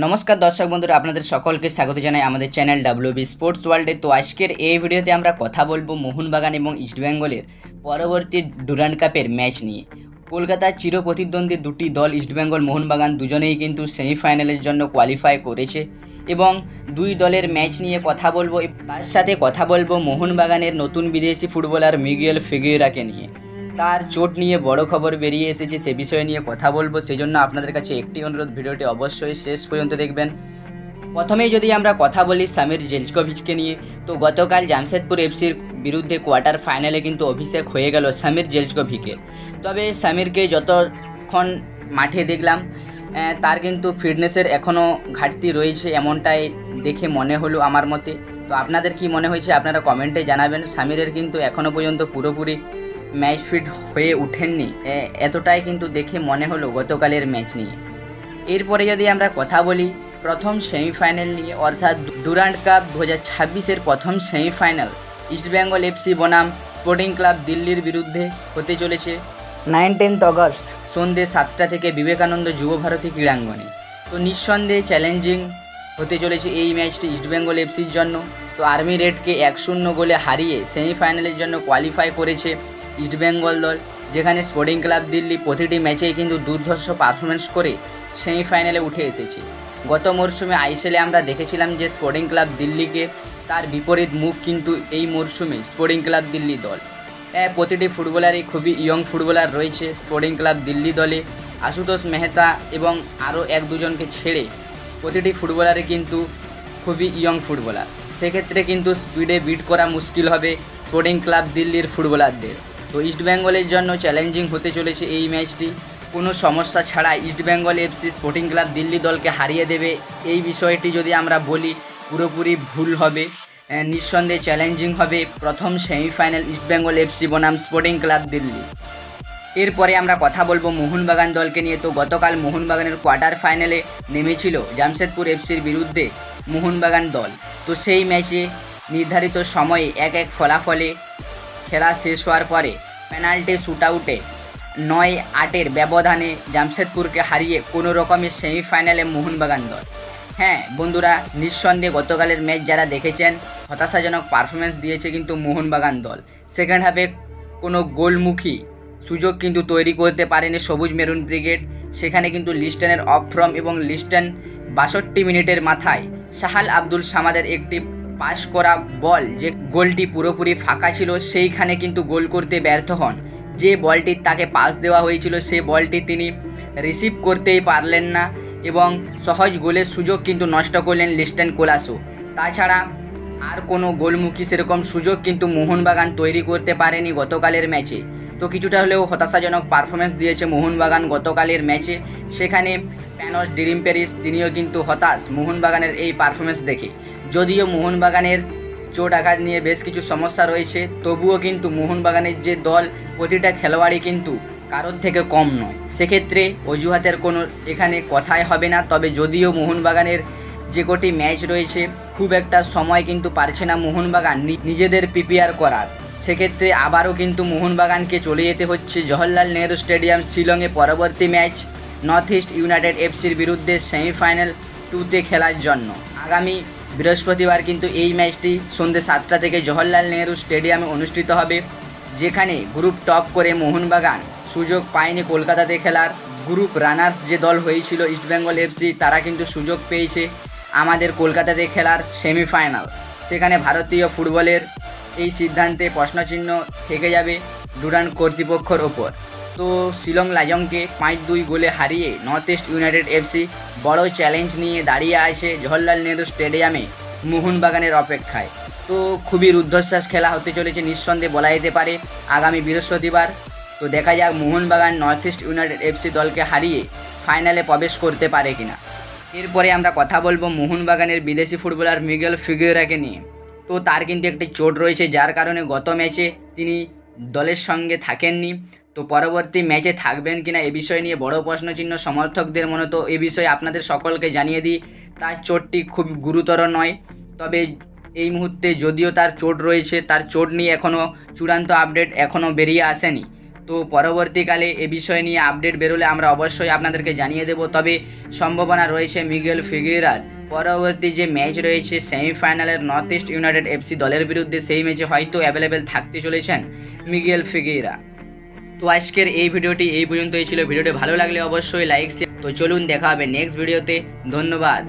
নমস্কার দর্শক বন্ধুরা, আপনাদের সকলকে স্বাগত জানাই আমাদের চ্যানেল ডাব্লিউবি স্পোর্টস ওয়ার্ল্ডে। তো আজকের এই ভিডিওতে আমরা কথা বলবো মোহনবাগান এবং ইস্টবেঙ্গলের পরবর্তী ডুরান্ড কাপের ম্যাচ নিয়ে। কলকাতার চিরপ্রতিদ্বন্দ্বী দুটি দল ইস্টবেঙ্গল মোহনবাগান দুজনেই কিন্তু সেমিফাইনালের জন্য কোয়ালিফাই করেছে এবং দুই দলের ম্যাচ নিয়ে কথা বলবো। তার সাথে কথা বলবো মোহনবাগানের নতুন বিদেশি ফুটবলার মিগুয়েল ফিগুয়েরাকে নিয়ে। তার চোট নিয়ে বড় খবর বেরিয়ে এসেছে, সে বিষয়ে নিয়ে কথা বলবো। সেজন্য আপনাদের কাছে একটি অনুরোধ, ভিডিওটি অবশ্যই শেষ পর্যন্ত দেখবেন। প্রথমেই যদি আমরা কথা বলি সামির জেলকোভিচকে নিয়ে, তো গতকাল জামশেদপুর এফসির বিরুদ্ধে কোয়ার্টার ফাইনালে কিন্তু অভিষেক হয়ে গেল সামির জেলকোভিচের। তবে সামিরকে যতক্ষণ মাঠে দেখলাম তার কিন্তু ফিটনেসের এখনও ঘাটতি রয়েছে, এমনটাই দেখে মনে হলো আমার মতে। তো আপনাদের কি মনে হয়েছে আপনারা কমেন্টে জানাবেন। সামিরের কিন্তু এখনও পর্যন্ত পুরোপুরি ম্যাচ ফিট হয়ে ওঠেননি, এতটাই কিন্তু দেখে মনে হলো গতকালের ম্যাচ নিয়ে। এরপরে যদি আমরা কথা বলি প্রথম সেমিফাইনাল নিয়ে, অর্থাৎ ডুরান্ড কাপ 2026-এর প্রথম সেমিফাইনাল ইস্টবেঙ্গল এফসি বনাম স্পোর্টিং ক্লাব দিল্লির বিরুদ্ধে হতে চলেছে 19 অগস্ট সন্ধ্যে 7টা থেকে বিবেকানন্দ যুবভারতী ক্রীড়াঙ্গনে। তো নিঃসন্দেহে চ্যালেঞ্জিং হতে চলেছে এই ম্যাচটি ইস্টবেঙ্গল এফসির জন্য। তো আর্মি রেডকে 1-0 গোলে হারিয়ে সেমিফাইনালের জন্য কোয়ালিফাই করেছে ইস্টবেঙ্গল দল, যেখানে স্পোর্টিং ক্লাব দিল্লি প্রতিটি ম্যাচেই কিন্তু দুর্ধর্ষ পারফরমেন্স করে সেমিফাইনালে উঠে এসেছে। গত মরশুমে আইএসএলে আমরা দেখেছিলাম যে স্পোর্টিং ক্লাব দিল্লিকে তার বিপরীত মুখ কিন্তু এই মরশুমে স্পোর্টিং ক্লাব দিল্লি দল। প্রতিটি ফুটবলারই খুবই ইয়ং ফুটবলার রয়েছে স্পোর্টিং ক্লাব দিল্লি দলে। আশুতোষ মেহতা এবং আরও 1-2জনকে ছেড়ে প্রতিটি ফুটবলারই কিন্তু খুবই ইয়ং ফুটবলার। সেক্ষেত্রে কিন্তু স্পিডে বিট করা মুশকিল হবে স্পোর্টিং ক্লাব দিল্লির ফুটবলারদের। তো ইস্টবেঙ্গলের জন্য চ্যালেঞ্জিং হতে চলেছে এই ম্যাচটি। কোনো সমস্যা ছাড়াই East Bengal FC sporting club Delhi দলকে হারিয়ে দেবে, এই বিষয়টি যদি আমরা বলি পুরোপুরি ভুল হবে। নিঃসন্দেহে চ্যালেঞ্জিং হবে প্রথম সেমিফাইনাল ইস্টবেঙ্গল এফসি বনাম স্পোর্টিং ক্লাব দিল্লি। এরপরে আমরা কথা বলবো মোহনবাগান দলকে নিয়ে। তো গতকাল মোহনবাগানের কোয়ার্টার ফাইনালে নেমেছিল জামশেদপুর এফসির বিরুদ্ধে মোহনবাগান দল। তো সেই ম্যাচে নির্ধারিত সময়ে 1-1 ফলাফলে খেলা শেষ হওয়ার পরে পেনাল্টি শ্যুটআউটে 9-8 ব্যবধানে জামশেদপুরকে হারিয়ে কোনো রকমের সেমিফাইনালে মোহনবাগান দল। হ্যাঁ বন্ধুরা, নিঃসন্দেহে গতকালের ম্যাচ যারা দেখেছেন হতাশাজনক পারফরমেন্স দিয়েছে কিন্তু মোহনবাগান দল। সেকেন্ড হাফে কোনো গোলমুখী সুযোগ কিন্তু তৈরি করতে পারেনি সবুজ মেরুন ব্রিগেড। সেখানে কিন্তু লিস্টনের অফ ফর্ম এবং লিস্টন 62 মিনিটের মাথায় সাহাল আব্দুল সামাদের একটি পাস করা বল, যে গোলটি পুরোপুরি ফাঁকা ছিল, সেইখানে কিন্তু গোল করতে ব্যর্থ হন। যে বলটি তাকে পাস দেওয়া হয়েছিল সেই বলটি তিনি রিসিভ করতেই পারলেন না এবং সহজ গোলের সুযোগ কিন্তু নষ্ট করলেন লিস্টন কোলাসো। তাছাড়া আর কোনো গোলমুখী সেরকম সুযোগ কিন্তু মোহনবাগান তৈরি করতে পারেনি গতকালের ম্যাচে। তো কিছুটা হলেও হতাশাজনক পারফরমেন্স দিয়েছে মোহনবাগান গতকালের ম্যাচে। সেখানে প্যানস ডিরিম প্যারিস তিনিও কিন্তু হতাশ মোহনবাগানের এই পারফরমেন্স দেখে। যদিও মোহনবাগানের চোট আঘাত নিয়ে বেশ কিছু সমস্যা রয়েছে, তবুও কিন্তু মোহনবাগানের যে দল প্রতিটা খেলোয়াড়ই কিন্তু কারোর থেকে কম নয়। সেক্ষেত্রে অজুহাতের কোনো এখানে কথাই হবে না। তবে যদিও মোহনবাগানের যে কটি ম্যাচ রয়েছে খুব একটা সময় কিন্তু পারছে না মোহনবাগান নিজেদের প্রিপেয়ার করার। সেক্ষেত্রে আবারও কিন্তু মোহনবাগানকে চলে যেতে হচ্ছে জওহরলাল নেহরু স্টেডিয়াম শিলংয়ে পরবর্তী ম্যাচ নর্থ ইস্ট ইউনাইটেড এফসির বিরুদ্ধে সেমিফাইনাল 2তে খেলার জন্য। আগামী বৃহস্পতিবার কিন্তু এই ম্যাচটি সন্ধ্যে 7টা থেকে জওহরলাল নেহরু স্টেডিয়ামে অনুষ্ঠিত হবে, যেখানে গ্রুপ টপ করে মোহনবাগান সুযোগ পায়নি কলকাতাতে খেলার। গ্রুপ রানার্স যে দল হয়েছিল ইস্টবেঙ্গল এফসি, তারা কিন্তু সুযোগ পেয়েছে আমাদের কলকাতাতে খেলার সেমিফাইনাল। সেখানে ভারতীয় ফুটবলের এই সিদ্ধান্তে প্রশ্নচিহ্ন থেকে যাবে ডুরান্ড কর্তৃপক্ষের ওপর। তো শিলং লাজংকে 5-2 গোলে হারিয়ে নর্থ ইস্ট ইউনাইটেড এফসি বড় চ্যালেঞ্জ নিয়ে দাঁড়িয়ে আছে জওহরলাল নেহরু স্টেডিয়ামে মোহনবাগানের অপেক্ষায়। তো খুবই রুদ্ধশ্বাস খেলা হতে চলেছে নিঃসন্দেহে বলা যেতে পারে আগামী বৃহস্পতিবার। তো দেখা যাক Mohun Bagan north east United FC দলকে হারিয়ে ফাইনালে প্রবেশ করতে পারে কিনা। এরপরে আমরা কথা বলবো মোহনবাগানের বিদেশি ফুটবলার মিগুয়েল ফিগুয়েরাকে নিয়ে। তো তার কিন্তু একটি চোট রয়েছে, যার কারণে গত ম্যাচে তিনি দলের সঙ্গে থাকেননি। তো পরবর্তী ম্যাচে থাকবেন কিনা এ বিষয় নিয়ে বড় প্রশ্নচিহ্ন সমর্থকদের মনে। তো এ বিষয়ে আপনাদের সকলকে জানিয়ে দিই তার চোটটি খুব গুরুতর নয়। তবে এই মুহূর্তে যদিও তার চোট রয়েছে, তার চোট নিয়ে এখনও চূড়ান্ত আপডেট এখনও বেরিয়ে আসেনি। তো পরবর্তীকালে এ বিষয় নিয়ে আপডেট বেরোলে আমরা অবশ্যই আপনাদেরকে জানিয়ে দেব। তবে সম্ভাবনা রয়েছে মিগেল ফিগুয়েরার পরবর্তী যে ম্যাচ রয়েছে সেমিফাইনালের নর্থ ইস্ট ইউনাইটেড এফসি দলের বিরুদ্ধে, সেই ম্যাচে হয়তো অ্যাভেলেবেল থাকতে চলেছেন মিগেল ফিগুয়েরা। তো আজকের এই ভিডিওটি এই পর্যন্তই ছিল। ভিডিওটি ভালো লাগলে অবশ্যই লাইক শেয়ার। তো চলুন দেখা হবে নেক্সট ভিডিওতে। ধন্যবাদ।